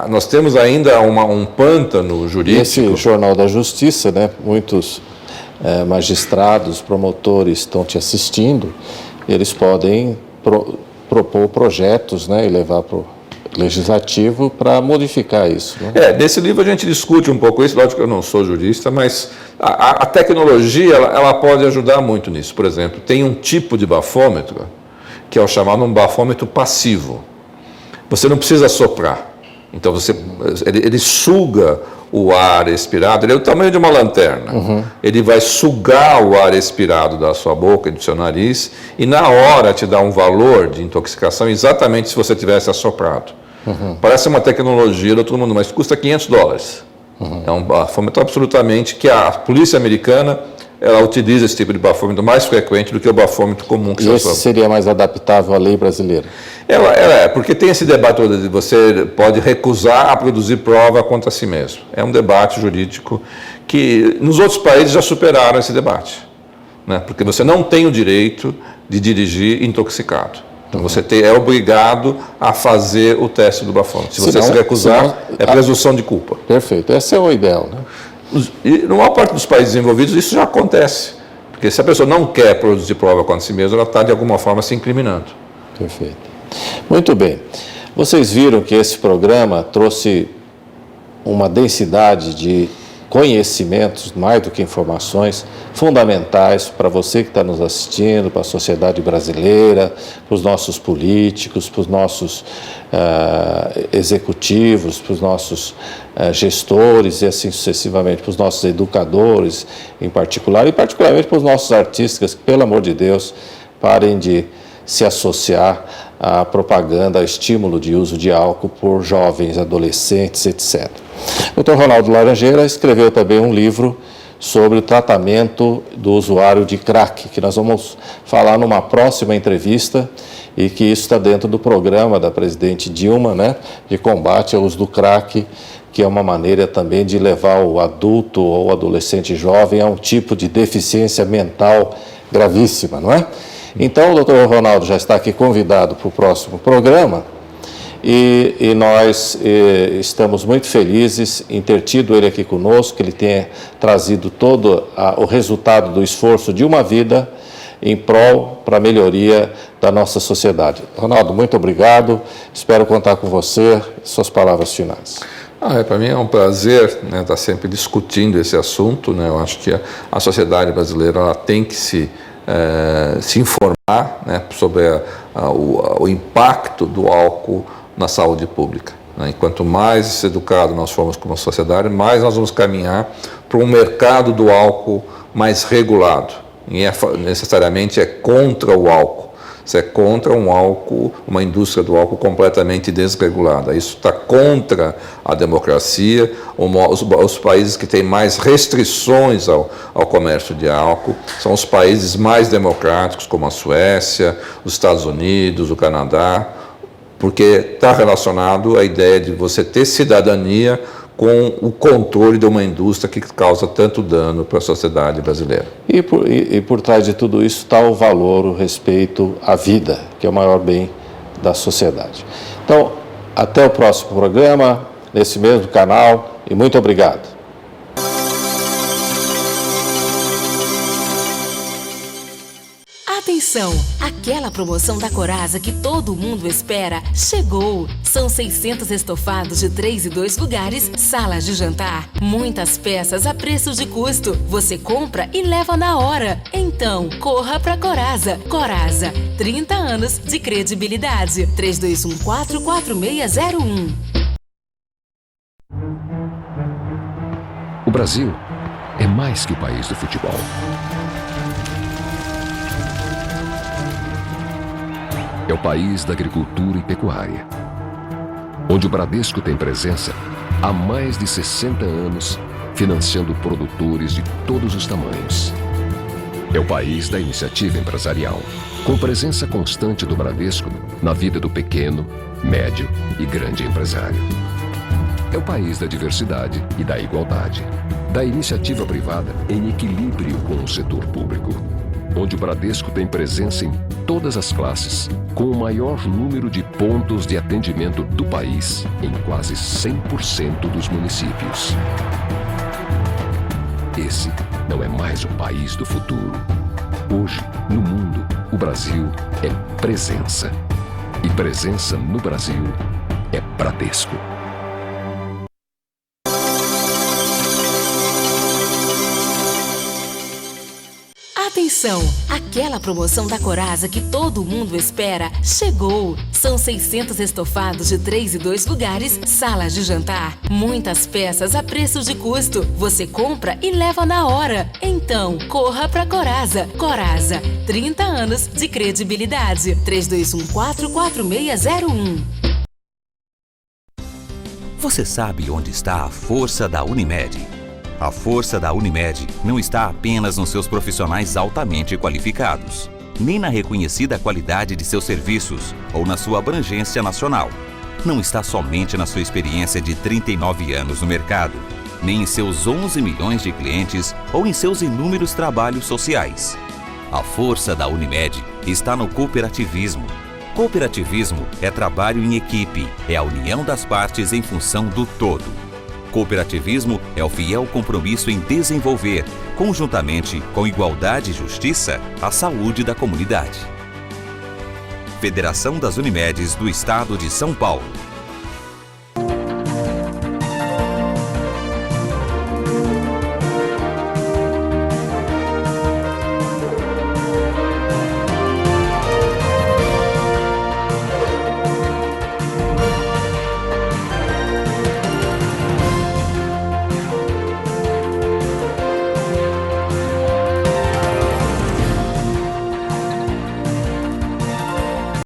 nós temos ainda um pântano jurídico. Esse Jornal da Justiça, né, muitos magistrados, promotores estão te assistindo, eles podem propor projetos, né, e levar para o legislativo para modificar isso, né? Nesse livro a gente discute um pouco isso, lógico que eu não sou jurista, mas a tecnologia ela pode ajudar muito nisso. Por exemplo, tem um tipo de bafômetro que é o chamado um bafômetro passivo. Você não precisa soprar. Então ele suga o ar expirado, ele é o tamanho de uma lanterna. Ele vai sugar o ar expirado da sua boca e do seu nariz e na hora te dá um valor de intoxicação exatamente se você tivesse assoprado. Parece uma tecnologia do outro mundo, mas custa $500. É um bafômetro absolutamente que a polícia americana ela utiliza esse tipo de bafômetro mais frequente do que o bafômetro comum que se esse seria mais adaptável à lei brasileira? Ela é, porque tem esse debate todo de você pode recusar a produzir prova contra si mesmo. É um debate jurídico que nos outros países já superaram esse debate, né? Porque você não tem o direito de dirigir intoxicado. Então você é obrigado a fazer o teste do bafômetro. Se você se recusar, é presunção de culpa. Perfeito, esse é o ideal, né? E na maior parte dos países desenvolvidos isso já acontece. Porque se a pessoa não quer produzir prova contra si mesma, ela está de alguma forma se incriminando. Perfeito. Muito bem. Vocês viram que esse programa trouxe uma densidade de conhecimentos, mais do que informações, fundamentais para você que está nos assistindo, para a sociedade brasileira, para os nossos políticos, para os nossos executivos, para os nossos gestores e assim sucessivamente, para os nossos educadores em particular, e particularmente para os nossos artistas, que, pelo amor de Deus, parem de se associar à propaganda, ao estímulo de uso de álcool por jovens, adolescentes, etc. O Dr. Ronaldo Laranjeira escreveu também um livro sobre o tratamento do usuário de crack, que nós vamos falar numa próxima entrevista e que isso está dentro do programa da presidente Dilma, né, de combate ao uso do crack, que é uma maneira também de levar o adulto ou o adolescente jovem a um tipo de deficiência mental gravíssima, não é? Então, o Dr. Ronaldo já está aqui convidado para o próximo programa e nós estamos muito felizes em ter tido ele aqui conosco, que ele tenha trazido todo o resultado do esforço de uma vida em prol para a melhoria da nossa sociedade. Ronaldo, muito obrigado, espero contar com você, suas palavras finais. Para mim é um prazer, né, estar sempre discutindo esse assunto, né? Eu acho que a sociedade brasileira ela tem que se informar, né, sobre o impacto do álcool na saúde pública, né? E quanto mais educado nós formos como sociedade, mais nós vamos caminhar para um mercado do álcool mais regulado. E necessariamente é contra o álcool. Isso é contra um álcool, uma indústria do álcool completamente desregulada. Isso está contra a democracia. Os países que têm mais restrições ao comércio de álcool são os países mais democráticos, como a Suécia, os Estados Unidos, o Canadá, porque está relacionado à ideia de você ter cidadania com o controle de uma indústria que causa tanto dano para a sociedade brasileira. E por trás de tudo isso está o valor, o respeito à vida, que é o maior bem da sociedade. Então, até o próximo programa, nesse mesmo canal, e muito obrigado. Atenção! Aquela promoção da Coraza que todo mundo espera chegou! São 600 estofados de 3 e 2 lugares, salas de jantar, muitas peças a preço de custo. Você compra e leva na hora. Então, corra pra Coraza. Coraza, 30 anos de credibilidade. 32144601. O Brasil é mais que o país do futebol. É o país da agricultura e pecuária, onde o Bradesco tem presença há mais de 60 anos, financiando produtores de todos os tamanhos. É o país da iniciativa empresarial, com presença constante do Bradesco na vida do pequeno, médio e grande empresário. É o país da diversidade e da igualdade, da iniciativa privada em equilíbrio com o setor público, onde o Bradesco tem presença em todas as classes, com o maior número de pontos de atendimento do país em quase 100% dos municípios. Esse não é mais o país do futuro. Hoje, no mundo, o Brasil é presença. E presença no Brasil é Bradesco. Atenção! Aquela promoção da Coraza que todo mundo espera chegou! São 600 estofados de 3 e 2 lugares, salas de jantar, muitas peças a preço de custo. Você compra e leva na hora. Então, corra pra Coraza. Coraza, 30 anos de credibilidade. 32144601. Você sabe onde está a força da Unimed? A força da Unimed não está apenas nos seus profissionais altamente qualificados, nem na reconhecida qualidade de seus serviços ou na sua abrangência nacional. Não está somente na sua experiência de 39 anos no mercado, nem em seus 11 milhões de clientes ou em seus inúmeros trabalhos sociais. A força da Unimed está no cooperativismo. Cooperativismo é trabalho em equipe, é a união das partes em função do todo. Cooperativismo é o fiel compromisso em desenvolver, conjuntamente com igualdade e justiça, a saúde da comunidade. Federação das Unimedes do Estado de São Paulo.